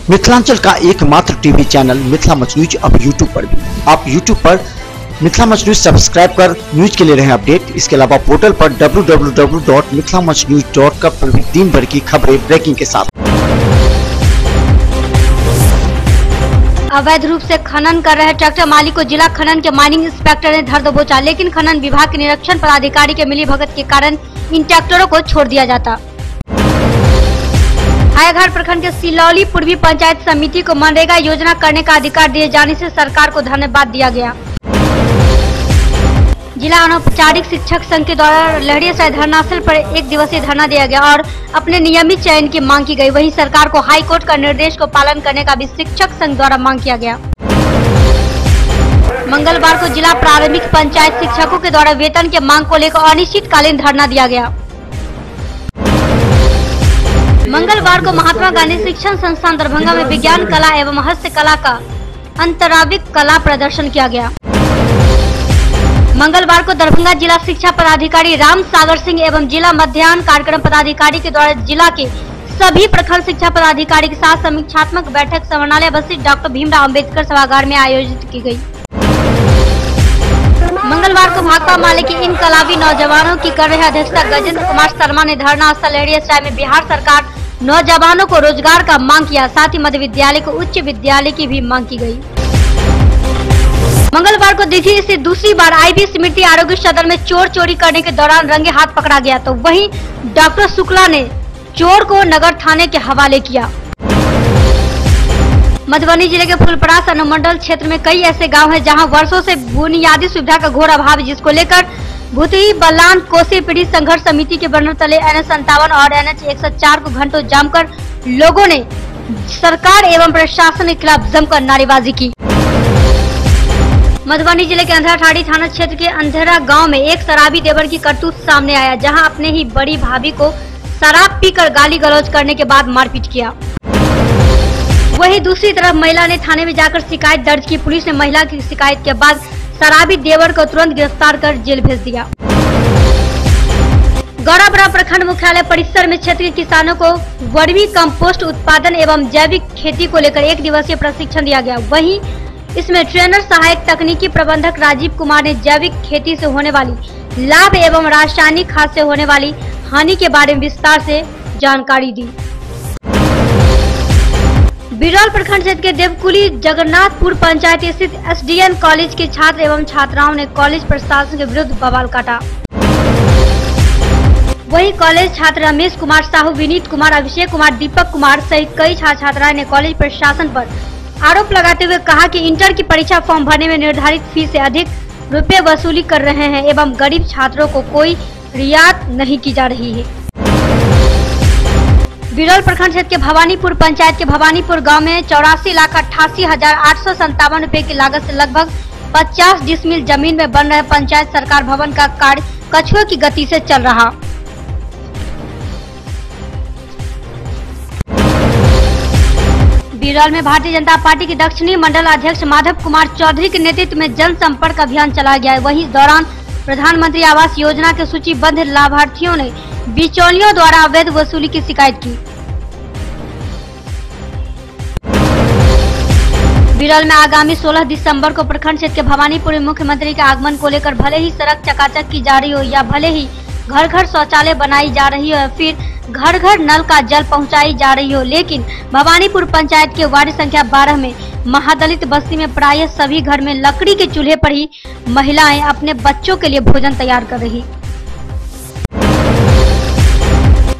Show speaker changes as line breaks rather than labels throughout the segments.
मिथिलांचल का एकमात्र TV channel Mithila much news अब यूट्यूब पर भी। आप यूट्यूब पर मिथिला मच न्यूज सब्सक्राइब कर न्यूज के लिए रहे अपडेट। इसके अलावा पोर्टल पर www.mithilamachnews.com पर भी दिन भर की खबरें ब्रेकिंग के साथ।
अवैध रूप से खनन कर रहे ट्रैक्टर मालिक को जिला खनन के माइनिंग इंस्पेक्टर ने धर दबोचा, लेकिन खनन विभाग के निरीक्षण पदाधिकारी के मिलीभगत के कारण इन ट्रैक्टरों को छोड़ दिया जाता। हायाघाट प्रखंड के सिलौली पूर्वी पंचायत समिति को मनरेगा योजना करने का अधिकार दिए जाने से सरकार को धन्यवाद दिया गया। जिला अनौपचारिक शिक्षक संघ के द्वारा लहरियासराय धरनास्थल पर 1 दिवसीय धरना दिया गया और अपने नियमित चयन की मांग की गई। वहीं सरकार को हाई कोर्ट का निर्देश को पालन करने का भी शिक्षक संघ द्वारा मांग किया गया। मंगलवार को जिला प्रारंभिक पंचायत शिक्षकों के द्वारा वेतन के मांग को लेकर अनिश्चितकालीन धरना दिया गया। मंगलवार को महात्मा गांधी शिक्षण संस्थान दरभंगा में विज्ञान कला एवं हस्तकला का अंतराविक कला प्रदर्शन किया गया। मंगलवार को दरभंगा जिला शिक्षा पदाधिकारी राम सागर सिंह एवं जिला मध्याह्न कार्यक्रम पदाधिकारी के द्वारा जिला के सभी प्रखंड शिक्षा पदाधिकारी के साथ समीक्षात्मक बैठक समरणालय बस्ती डॉक्टर भीमराव अंबेडकर सभागार में आयोजित की गई। मंगलवार को भाकपा माले के इनकलाबी नौजवानों की कर रहे अध्यक्षता गजेंद्र कुमार शर्मा ने धरना स्थल लहरियासराय में बिहार सरकार नौजवानों को रोजगार का मांग किया, साथ ही मध्य विद्यालय को उच्च विद्यालय की भी मांग की गई। मंगलवार को दिल्ली से दूसरी बार आईबी स्मृति आरोग्य सदन में चोर चोरी करने के दौरान रंगे हाथ पकड़ा गया, तो वहीं डॉक्टर शुक्ला ने चोर को नगर थाने के हवाले किया। मधुबनी जिले के फुलपरास अनुमंडल क्षेत्र में कई ऐसे गांव हैं जहां वर्षों से बुनियादी सुविधा का घोर अभाव है, जिसको लेकर भूतही बलान कोसी पीड़ित संघर्ष समिति के बैनर तले NH57 और NH 104 को घंटों जमकर लोगों ने सरकार एवं प्रशासन के खिलाफ जमकर नारेबाजी की। मधुबनी जिले के अंधेराठाड़ी थाना क्षेत्र के अंधेरा गांव में एक शराबी देवर की करतूत सामने आया, जहां अपने ही बड़ी भाभी को शराब पीकर गाली गलौज करने के बाद मारपीट किया। वहीं दूसरी तरफ महिला ने थाने में जाकर शिकायत दर्ज की। पुलिस ने महिला की शिकायत के बाद शराबी देवर को तुरंत गिरफ्तार कर जेल भेज दिया। गौराबरा प्रखंड मुख्यालय परिसर में क्षेत्रीय किसानों को वर्मी कंपोस्ट उत्पादन एवं जैविक खेती को लेकर 1 दिवसीय प्रशिक्षण दिया गया। वहीं इसमें ट्रेनर सहायक तकनीकी प्रबंधक राजीव कुमार ने जैविक खेती से होने वाली लाभ एवं रासायनिक खाद से होने वाली हानि के बारे में विस्तार से जानकारी दी। बिरौल प्रखंड क्षेत्र के देवकुली जगन्नाथपुर पंचायत स्थित SDN कॉलेज के छात्र एवं छात्राओं ने कॉलेज प्रशासन के विरुद्ध बवाल काटा। वहीं कॉलेज छात्र रमेश कुमार साहू, विनीत कुमार, अभिषेक कुमार, दीपक कुमार सहित कई छात्र छात्राएं ने कॉलेज प्रशासन पर आरोप लगाते हुए कहा कि इंटर की परीक्षा फॉर्म भरने में निर्धारित फीस से अधिक रुपए वसूली कर रहे हैं एवं गरीब छात्रों को कोई रियायत नहीं की जा रही है। बिरौल प्रखंड क्षेत्र के भवानीपुर पंचायत के भवानीपुर गांव में 84,88,857 रुपए की लागत से लगभग 50 डिसमिल जमीन में बन रहे पंचायत सरकार भवन का कार्य कछुए की गति से चल रहा। बिरौल में भारतीय जनता पार्टी के दक्षिणी मंडल अध्यक्ष माधव कुमार चौधरी के नेतृत्व में जनसंपर्क अभियान चलाया गया है। वहीं इस दौरान प्रधानमंत्री आवास योजना के सूचीबद्ध लाभार्थियों ने बिचौलियों द्वारा अवैध वसूली की शिकायत की। बिरौल में आगामी 16 दिसंबर को प्रखंड क्षेत्र के भवानीपुर में मुख्यमंत्री के आगमन को लेकर भले ही सड़क चकाचक की जा रही हो या भले ही घर घर शौचालय बनाई जा रही हो या फिर घर घर नल का जल पहुंचाई जा रही हो, लेकिन भवानीपुर पंचायत के वार्ड संख्या 12 में महादलित बस्ती में प्रायः सभी घर में लकड़ी के चूल्हे पर ही महिलाएं अपने बच्चों के लिए भोजन तैयार कर रही।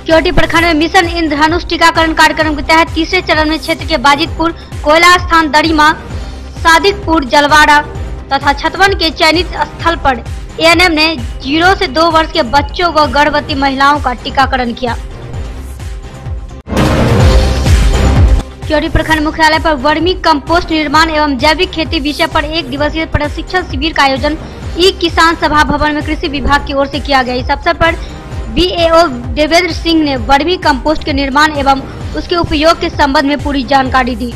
क्योटी प्रखंड में मिशन इंद्रधनुष टीकाकरण कार्यक्रम के तहत तीसरे चरण में क्षेत्र के बाजितपुर, कोयला स्थान, दरिमा, सादिकपुर, जलवाड़ा तथा छतवन के चयनित स्थल पर ANM ने 0 से 2 वर्ष के बच्चों व गर्भवती महिलाओं का टीकाकरण किया। क्योटी प्रखंड मुख्यालय पर वर्मी कंपोस्ट निर्माण एवं जैविक खेती विषय पर 1 दिवसीय प्रशिक्षण शिविर का आयोजन ई किसान सभा भवन में कृषि विभाग की ओर से किया गया। इस अवसर पर BAO देवेंद्र सिंह ने वर्मी कंपोस्ट के निर्माण एवं उसके उपयोग के संबंध में पूरी जानकारी दी।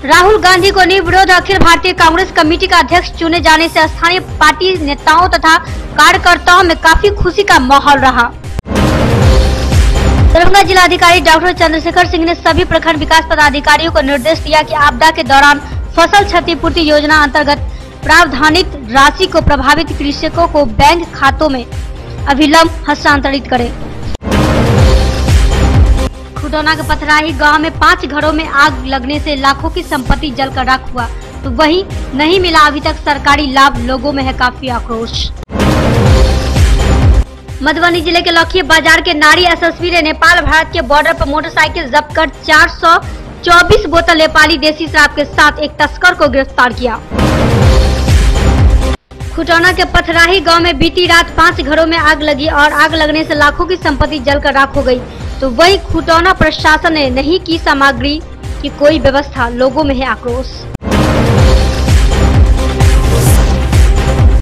राहुल गांधी को निर्विरोध अखिल भारतीय कांग्रेस कमेटी का अध्यक्ष चुने जाने से स्थानीय पार्टी नेताओं तथा कार्यकर्ताओं में काफी खुशी का माहौल रहा। दरभंगा जिलाधिकारी डॉक्टर चंद्रशेखर सिंह ने सभी प्रखंड विकास पदाधिकारियों को निर्देश दिया कि आपदा के दौरान फसल क्षतिपूर्ति योजना अंतर्गत प्रावधानित राशि को प्रभावित कृषकों को बैंक खातों में अविलंब हस्तांतरित करें। खुटौना के पथराही गांव में 5 घरों में आग लगने से लाखों की संपत्ति जलकर राख हुआ, तो वहीं नहीं मिला अभी तक सरकारी लाभ, लोगों में है काफी आक्रोश। मधुबनी जिले के लखीय बाजार के नारी एसएसपी ने नेपाल भारत के बॉर्डर पर मोटरसाइकिल जब्त कर 424 बोतल नेपाली देसी शराब के साथ एक तस्कर को गिरफ्तार किया। खुटौना के पथराही गांव में बीती रात 5 घरों में आग लगी और आग लगने से लाखों की संपत्ति जलकर राख हो गई, तो वहीं खुटौना प्रशासन ने नहीं की सामग्री की कोई व्यवस्था, लोगों में है आक्रोश।